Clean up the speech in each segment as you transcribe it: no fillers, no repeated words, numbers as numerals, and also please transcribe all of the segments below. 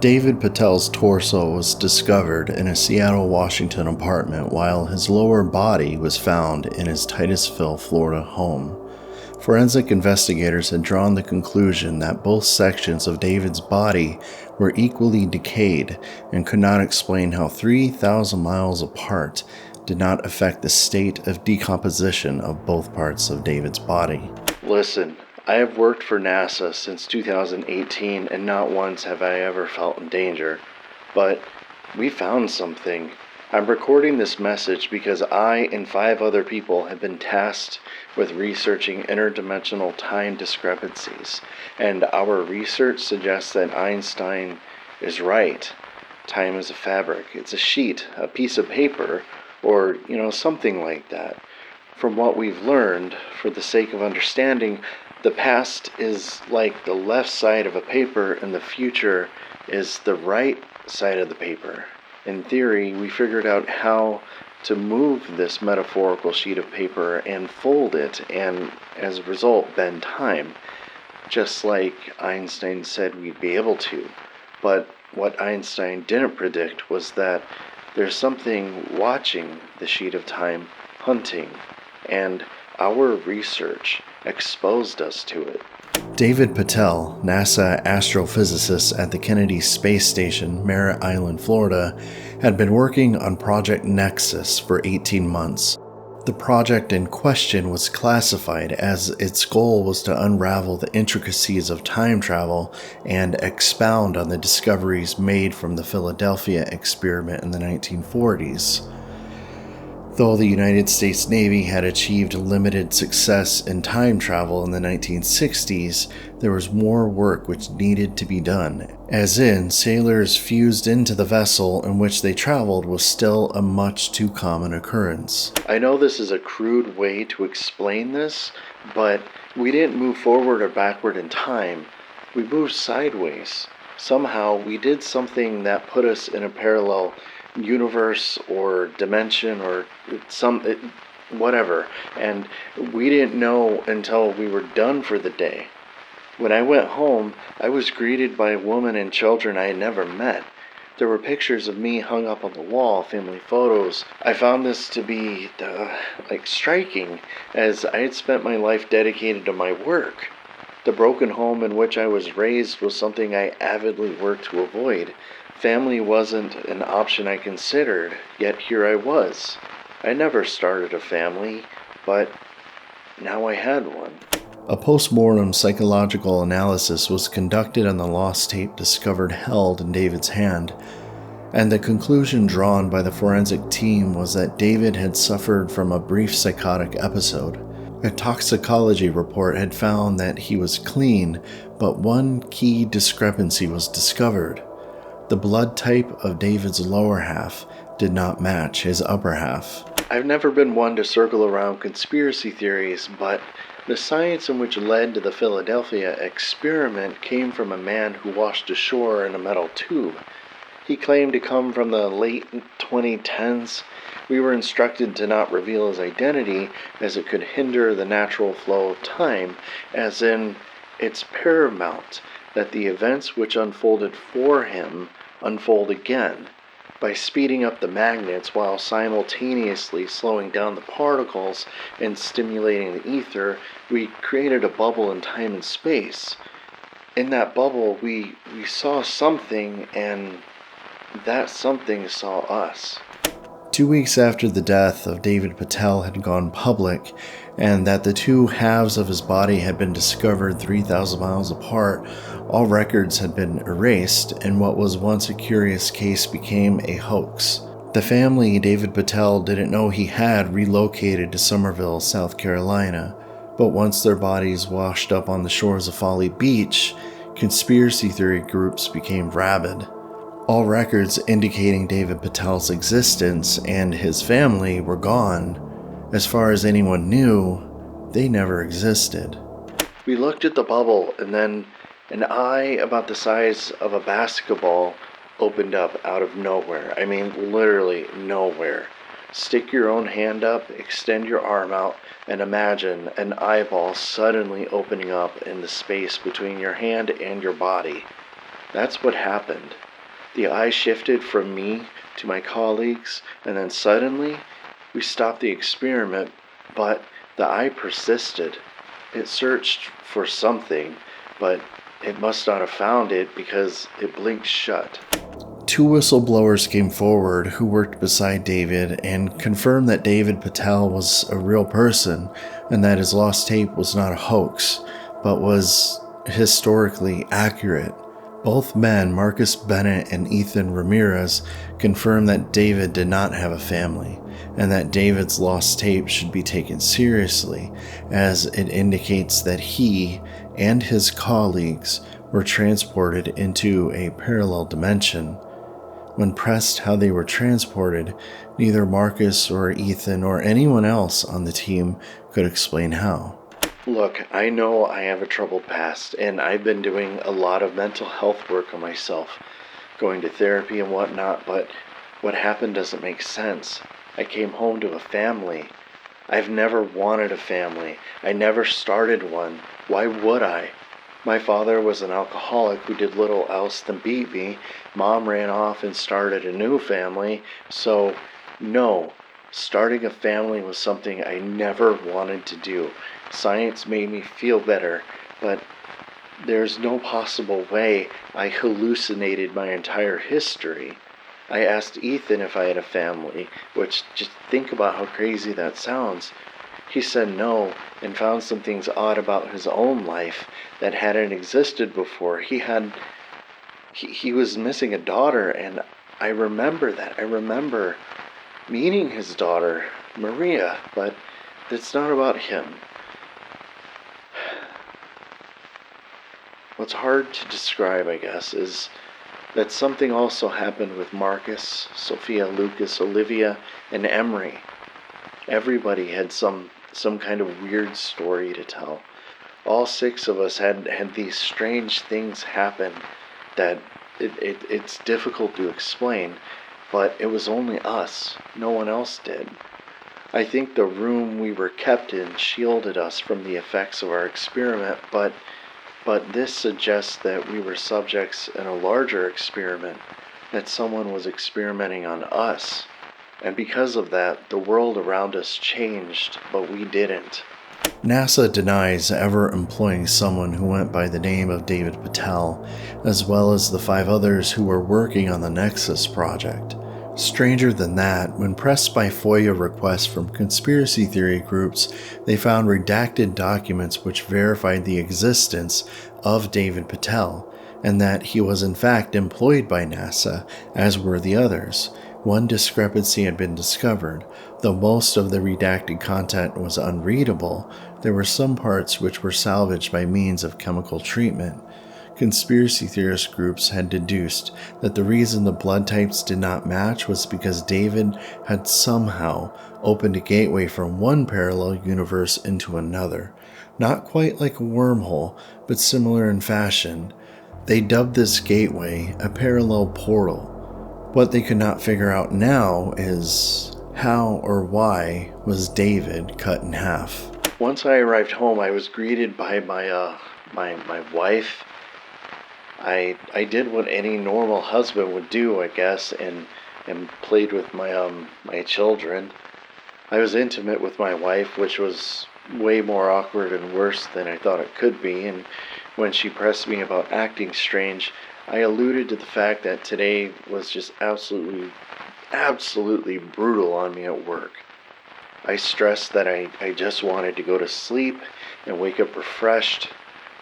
David Patel's torso was discovered in a Seattle, Washington apartment, while his lower body was found in his Titusville, Florida home. Forensic investigators had drawn the conclusion that both sections of David's body were equally decayed and could not explain how 3,000 miles apart did not affect the state of decomposition of both parts of David's body. Listen, I have worked for NASA since 2018 and not once have I ever felt in danger. But we found something. I'm recording this message because I and 5 other people have been tasked with researching interdimensional time discrepancies, and our research suggests that Einstein is right. Time is a fabric. It's a sheet, a piece of paper, or, something like that. From what we've learned, for the sake of understanding, the past is like the left side of a paper and the future is the right side of the paper. In theory, we figured out how to move this metaphorical sheet of paper and fold it and, as a result, bend time, just like Einstein said we'd be able to. But what Einstein didn't predict was that there's something watching the sheet of time, hunting, and our research exposed us to it. David Patel, NASA astrophysicist at the Kennedy Space Station, Merritt Island, Florida, had been working on Project Nexus for 18 months. The project in question was classified as its goal was to unravel the intricacies of time travel and expound on the discoveries made from the Philadelphia experiment in the 1940s. Though the United States Navy had achieved limited success in time travel in the 1960s, there was more work which needed to be done, as in sailors fused into the vessel in which they traveled was still a much too common occurrence. I know this is a crude way to explain this, but we didn't move forward or backward in time. We moved sideways. Somehow we did something that put us in a parallel universe or dimension or whatever, and we didn't know until we were done for the day. When I went home, I was greeted by a woman and children I had never met. There were pictures of me hung up on the wall, family photos. I found this to be striking, as I had spent my life dedicated to my work. The broken home in which I was raised was something I avidly worked to avoid. Family wasn't an option I considered, yet here I was. I never started a family, but now I had one. A post-mortem psychological analysis was conducted on the lost tape discovered held in David's hand, and the conclusion drawn by the forensic team was that David had suffered from a brief psychotic episode. A toxicology report had found that he was clean, but one key discrepancy was discovered. The blood type of David's lower half did not match his upper half. I've never been one to circle around conspiracy theories, but the science in which led to the Philadelphia experiment came from a man who washed ashore in a metal tube. He claimed to come from the late 2010s. We were instructed to not reveal his identity as it could hinder the natural flow of time, as in, it's paramount that the events which unfolded for him unfold again. By speeding up the magnets while simultaneously slowing down the particles and stimulating the ether, we created a bubble in time and space. In that bubble, we saw something, and that something saw us. 2 weeks after the death of David Patel had gone public, and that the two halves of his body had been discovered 3,000 miles apart, all records had been erased, and what was once a curious case became a hoax. The family David Patel didn't know he had relocated to Somerville, South Carolina, but once their bodies washed up on the shores of Folly Beach, conspiracy theory groups became rabid. All records indicating David Patel's existence and his family were gone. As far as anyone knew, they never existed. We looked at the bubble, and then an eye about the size of a basketball opened up out of nowhere. I mean, literally nowhere. Stick your own hand up, extend your arm out, and imagine an eyeball suddenly opening up in the space between your hand and your body. That's what happened. The eye shifted from me to my colleagues, and then suddenly we stopped the experiment, but the eye persisted. It searched for something, but it must not have found it because it blinked shut. Two whistleblowers came forward who worked beside David and confirmed that David Patel was a real person and that his lost tape was not a hoax, but was historically accurate. Both men, Marcus Bennett and Ethan Ramirez, confirmed that David did not have a family and that David's lost tape should be taken seriously, as it indicates that he and his colleagues were transported into a parallel dimension. When pressed how they were transported, neither Marcus or Ethan or anyone else on the team could explain how. Look, I know I have a troubled past, and I've been doing a lot of mental health work on myself, going to therapy and whatnot, but what happened doesn't make sense. I came home to a family. I've never wanted a family. I never started one. Why would I? My father was an alcoholic who did little else than beat me. Mom ran off and started a new family. So, no, starting a family was something I never wanted to do. Science made me feel better, but there's no possible way I hallucinated my entire history. I asked Ethan if I had a family, which, just think about how crazy that sounds. He said no, and found some things odd about his own life that hadn't existed before. He was missing a daughter, and I remember that. I remember meeting his daughter, Maria, but it's not about him. What's hard to describe, I guess, is that something also happened with Marcus, Sophia, Lucas, Olivia, and Emery. Everybody had some kind of weird story to tell. All six of us had these strange things happen that it's difficult to explain, but it was only us. No one else did. I think the room we were kept in shielded us from the effects of our experiment, but this suggests that we were subjects in a larger experiment, that someone was experimenting on us. And because of that, the world around us changed, but we didn't. NASA denies ever employing someone who went by the name of David Patel, as well as the 5 others who were working on the Nexus project. Stranger than that, when pressed by FOIA requests from conspiracy theory groups, they found redacted documents which verified the existence of David Patel, and that he was in fact employed by NASA, as were the others. One discrepancy had been discovered. Though most of the redacted content was unreadable, there were some parts which were salvaged by means of chemical treatment. Conspiracy theorist groups had deduced that the reason the blood types did not match was because David had somehow opened a gateway from one parallel universe into another. Not quite like a wormhole, but similar in fashion. They dubbed this gateway a parallel portal. What they could not figure out now is how or why was David cut in half. Once I arrived home, I was greeted by my wife. I did what any normal husband would do, I guess, and played with my children. I was intimate with my wife, which was way more awkward and worse than I thought it could be, and when she pressed me about acting strange, I alluded to the fact that today was just absolutely brutal on me at work. I stressed that I just wanted to go to sleep and wake up refreshed.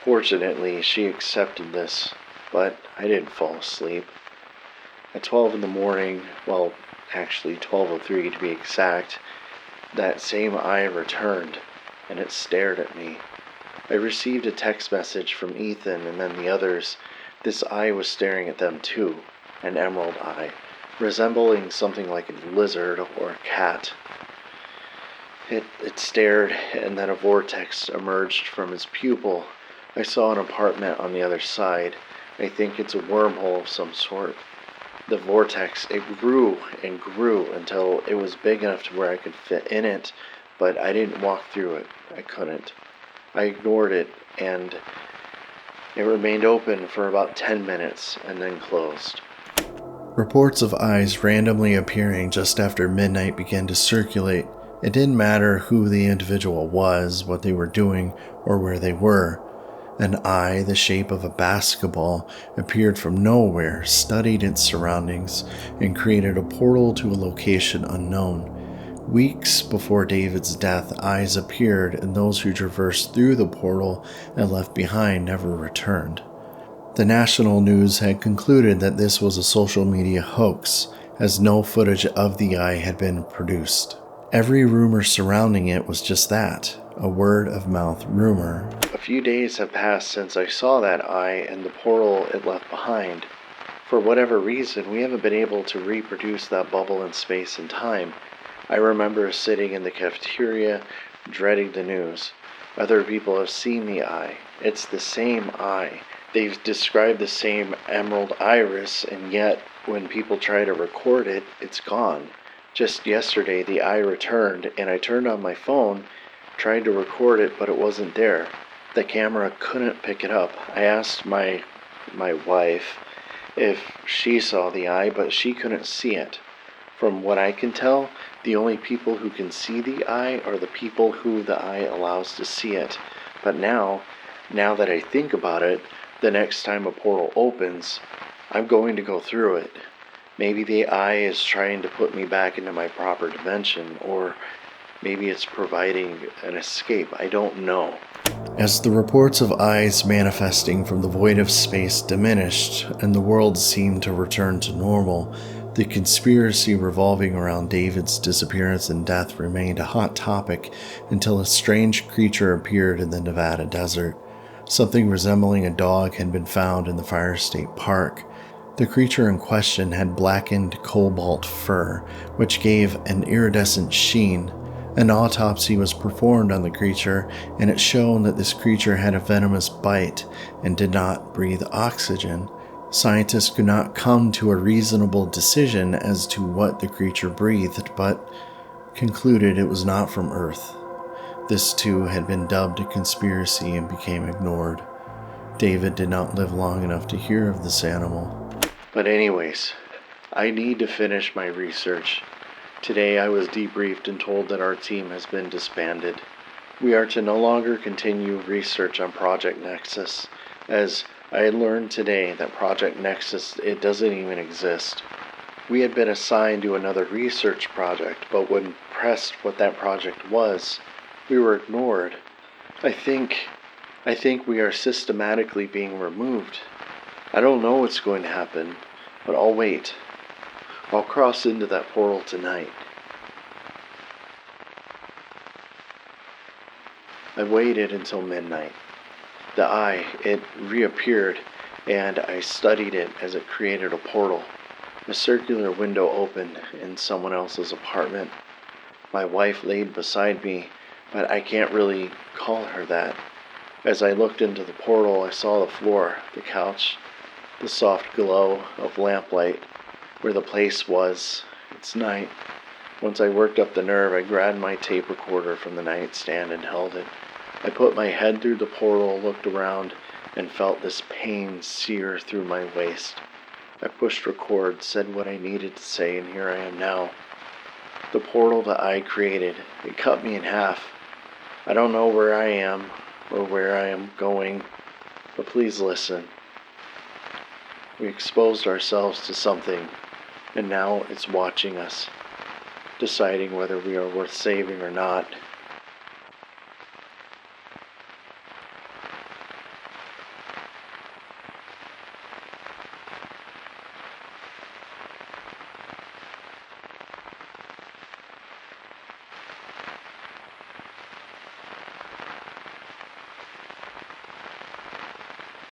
Fortunately, she accepted this, but I didn't fall asleep. At 12 in the morning, well, actually 12:03 to be exact, that same eye returned, and it stared at me. I received a text message from Ethan and then the others. This eye was staring at them too, an emerald eye, resembling something like a lizard or a cat. It stared, and then a vortex emerged from his pupil. I saw an apartment on the other side. I think it's a wormhole of some sort. The vortex, it grew and grew until it was big enough to where I could fit in it, but I didn't walk through it. I couldn't. I ignored it, and it remained open for about 10 minutes and then closed. Reports of eyes randomly appearing just after midnight began to circulate. It didn't matter who the individual was, what they were doing, or where they were. An eye the shape of a basketball appeared from nowhere, studied its surroundings, and created a portal to a location unknown. Weeks before David's death, eyes appeared, and those who traversed through the portal and left behind never returned. The national news had concluded that this was a social media hoax, as no footage of the eye had been produced. Every rumor surrounding it was just that, a word-of-mouth rumor. A few days have passed since I saw that eye and the portal it left behind. For whatever reason, we haven't been able to reproduce that bubble in space and time. I remember sitting in the cafeteria, dreading the news. Other people have seen the eye. It's the same eye. They've described the same emerald iris, and yet, when people try to record it, it's gone. Just yesterday, the eye returned, and I turned on my phone, tried to record it, but it wasn't there. The camera couldn't pick it up. I asked my wife if she saw the eye, but she couldn't see it. From what I can tell, the only people who can see the eye are the people who the eye allows to see it. But now that I think about it, the next time a portal opens, I'm going to go through it. Maybe the eye is trying to put me back into my proper dimension, or maybe it's providing an escape. I don't know. As the reports of eyes manifesting from the void of space diminished and the world seemed to return to normal, the conspiracy revolving around David's disappearance and death remained a hot topic until a strange creature appeared in the Nevada desert. Something resembling a dog had been found in the Fire State Park. The creature in question had blackened cobalt fur, which gave an iridescent sheen. An autopsy was performed on the creature, and it showed that this creature had a venomous bite and did not breathe oxygen. Scientists could not come to a reasonable decision as to what the creature breathed, but concluded it was not from Earth. This too had been dubbed a conspiracy and became ignored. David did not live long enough to hear of this animal. But anyways, I need to finish my research. Today I was debriefed and told that our team has been disbanded. We are to no longer continue research on Project Nexus, as I had learned today that Project Nexus, it doesn't even exist. We had been assigned to another research project, but when pressed what that project was, we were ignored. I think we are systematically being removed. I don't know what's going to happen, but I'll wait. I'll cross into that portal tonight. I waited until midnight. The eye, it reappeared, and I studied it as it created a portal. A circular window opened in someone else's apartment. My wife laid beside me, but I can't really call her that. As I looked into the portal, I saw the floor, the couch, the soft glow of lamplight, where the place was. It's night. Once I worked up the nerve, I grabbed my tape recorder from the nightstand and held it. I put my head through the portal, looked around, and felt this pain sear through my waist. I pushed record, said what I needed to say, and here I am now. The portal that I created, it cut me in half. I don't know where I am or where I am going, but please listen. We exposed ourselves to something, and now it's watching us, deciding whether we are worth saving or not.